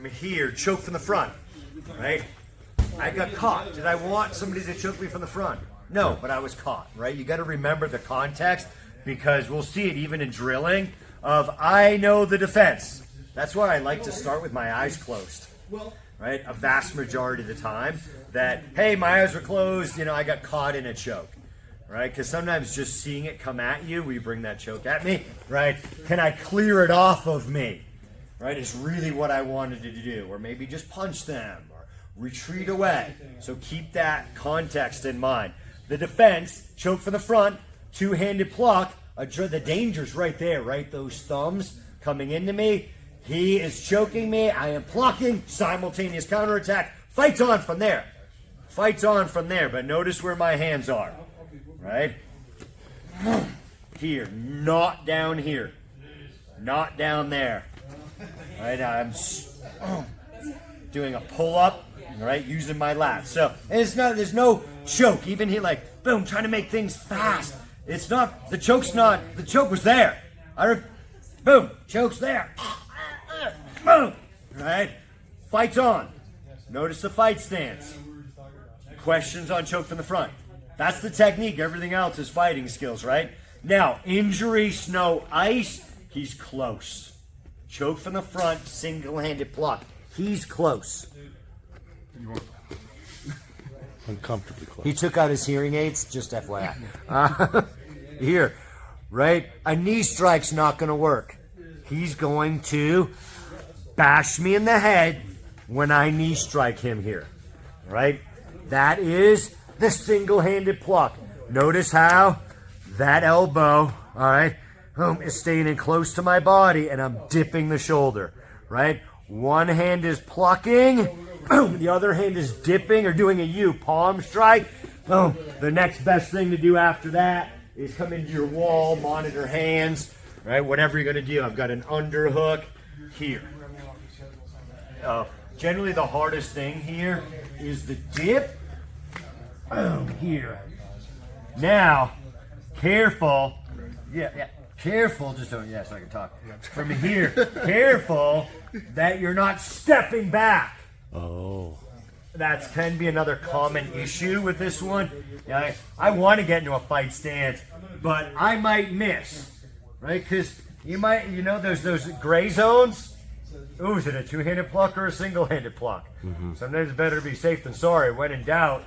from here, choke from the front, right? I got caught. Did I want somebody to choke me from the front? No, but I was caught, right? You got to remember the context, because we'll see it even in drilling of I know the defense. That's why I like to start with my eyes closed, right? A vast majority of the time that, hey, my eyes were closed, I got caught in a choke, right? Because sometimes just seeing it come at you, will you bring that choke at me, right? Can I clear it off of me, right? Is really what I wanted to do. Or maybe just punch them or retreat away. So keep that context in mind. The defense, choke from the front, two-handed pluck, the danger's right there, right? Those thumbs coming into me. He is choking me. I am plucking. Simultaneous counterattack. Fights on from there. Fights on from there. But notice where my hands are, right? Here, not down here. Not down there. Right? I'm doing a pull-up, right? Using my lats. So, and there's no choke. Even here, like, boom, trying to make things fast. It's not, the choke was there. Boom, choke's there. Boom, right? Fights on. Notice the fight stance. Questions on choke from the front. That's the technique. Everything else is fighting skills, right? Now, injury, snow, ice, he's close. Choke from the front, single-handed pluck. He's close. Uncomfortably close. He took out his hearing aids, just FYI. Here, right? A knee strike's not going to work. He's going to bash me in the head when I knee strike him here, right? That is the single-handed pluck. Notice how that elbow, all right, is staying in close to my body, and I'm dipping the shoulder, right? One hand is plucking, boom, the other hand is dipping or doing a U, palm strike. Boom. The next best thing to do after that is come into your wall, monitor hands, right? Whatever you're going to do. I've got an underhook here. Generally, the hardest thing here is the dip. Boom, here. Now, careful. Yeah. Careful, so I can talk. From here, careful that you're not stepping back. Oh. That can be another common issue with this one. I want to get into a fight stance, but I might miss, right? Because you might, there's those gray zones. Ooh, is it a two-handed pluck or a single-handed pluck? Mm-hmm. Sometimes it's better to be safe than sorry. When in doubt,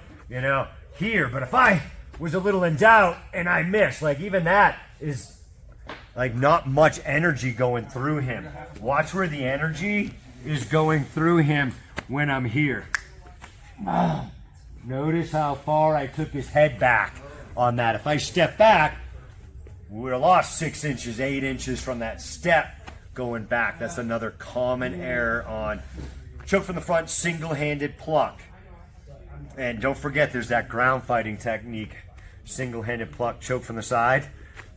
here. But if I was a little in doubt and I miss, like even that is like not much energy going through him. Watch where the energy is going through him when I'm here. Notice how far I took his head back on that. If I step back, we would have lost 6 inches, 8 inches from that step going back. That's another common error on choke from the front, single-handed pluck. And don't forget, there's that ground fighting technique, single-handed pluck, choke from the side.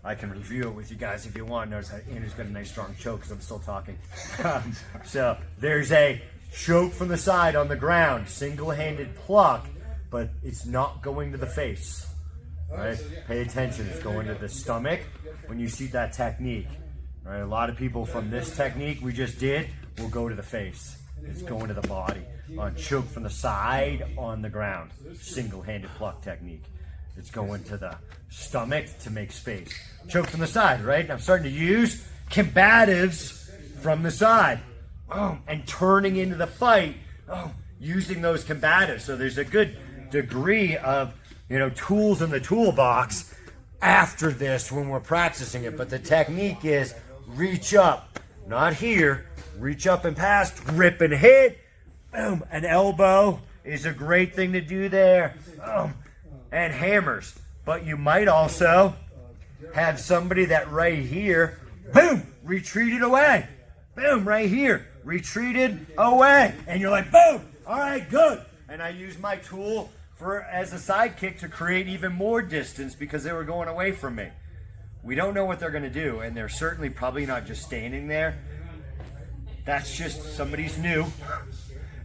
I can review it with you guys if you want. Notice how Andrew's got a nice strong choke because I'm still talking. So there's a choke from the side on the ground, single-handed pluck, but it's not going to the face. Right? Pay attention. It's going to the stomach when you see that technique. Right? A lot of people from this technique we just did will go to the face. It's going to the body. On choke from the side on the ground, single-handed pluck technique. It's going to the stomach to make space. Choke from the side, right? I'm starting to use combatives from the side. And turning into the fight, using those combatives. So there's a good degree of, tools in the toolbox after this when we're practicing it. But the technique is reach up, not here. Reach up and pass, rip and hit. Boom. An elbow is a great thing to do there. And hammers. But you might also have somebody that right here, boom, retreated away. Boom, right here, retreated away. And you're like, boom, all right, good. And I use my tool as a sidekick to create even more distance because they were going away from me. We don't know what they're going to do, and they're certainly probably not just standing there. That's just somebody's new,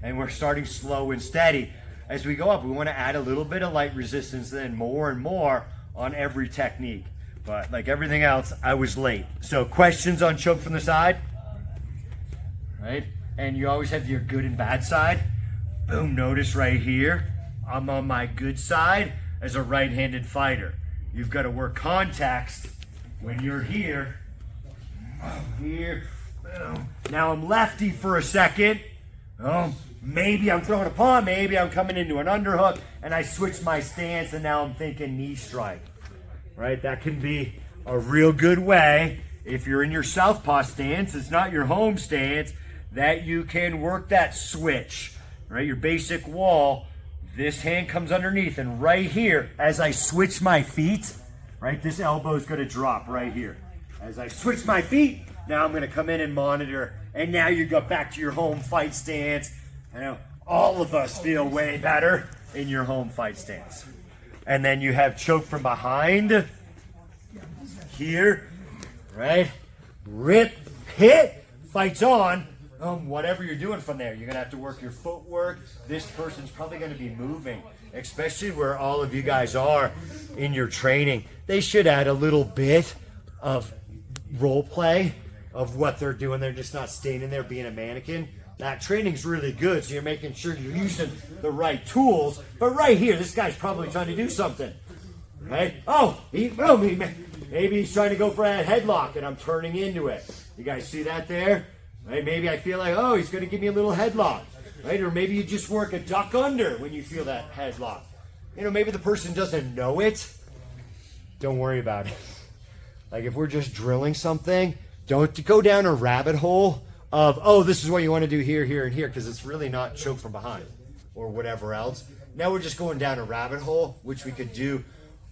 and we're starting slow and steady. As we go up, we want to add a little bit of light resistance, then more and more on every technique. But like everything else, I was late. So questions on choke from the side? Right? and you always have your good and bad side. Boom, notice right here, I'm on my good side as a right-handed fighter. You've got to work context when you're here. Here, boom. Now I'm lefty for a second. Maybe I'm throwing a palm, maybe I'm coming into an underhook, and I switch my stance, and now I'm thinking knee strike. Right? That can be a real good way, if you're in your southpaw stance, it's not your home stance, that you can work that switch. Right? Your basic wall, this hand comes underneath, and right here, as I switch my feet, right, this elbow is going to drop right here. As I switch my feet, now I'm going to come in and monitor, and now you go back to your home fight stance. I know all of us feel way better in your home fight stance. And then you have choke from behind here, right? Rip, hit, fights on. Whatever you're doing from there, you're gonna have to work your footwork. This person's probably gonna be moving, especially where all of you guys are in your training. They should add a little bit of role play of what they're doing. They're just not standing there being a mannequin. That training's really good, so you're making sure you're using the right tools. But right here, this guy's probably trying to do something, right? Maybe he's trying to go for a headlock, and I'm turning into it. You guys see that there? Right? Maybe I feel like, he's going to give me a little headlock, right? Or maybe you just work a duck under when you feel that headlock. Maybe the person doesn't know it. Don't worry about it. Like if we're just drilling something, don't go down a rabbit hole of, this is what you want to do here, here, and here, because it's really not choke from behind or whatever else. Now we're just going down a rabbit hole, which we could do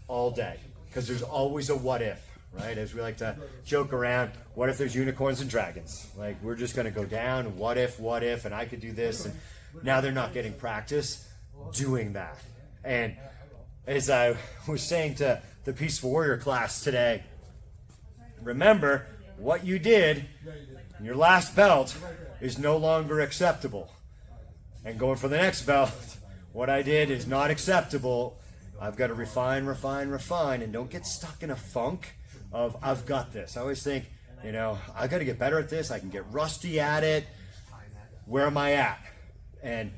all day, because there's always a what if, right? As we like to joke around, what if there's unicorns and dragons? Like we're just going to go down, what if, and I could do this. And now they're not getting practice doing that. And as I was saying to the Peaceful Warrior class today, remember what you did in your last belt is no longer acceptable. And going for the next belt, what I did is not acceptable. I've got to refine, and don't get stuck in a funk of I've got this. I always think, I've got to get better at this. I can get rusty at it. Where am I at? And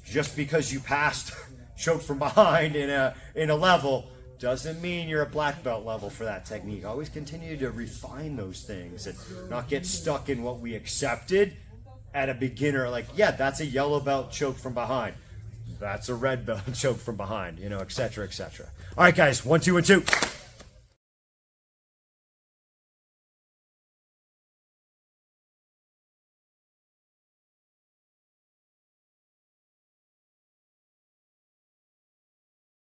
just because you passed choke from behind in a level doesn't mean you're a black belt level for that technique. Always continue to refine those things and not get stuck in what we accepted at a beginner. Like, that's a yellow belt choke from behind. That's a red belt choke from behind, et cetera, et cetera. All right, guys, 1, 2, and 2.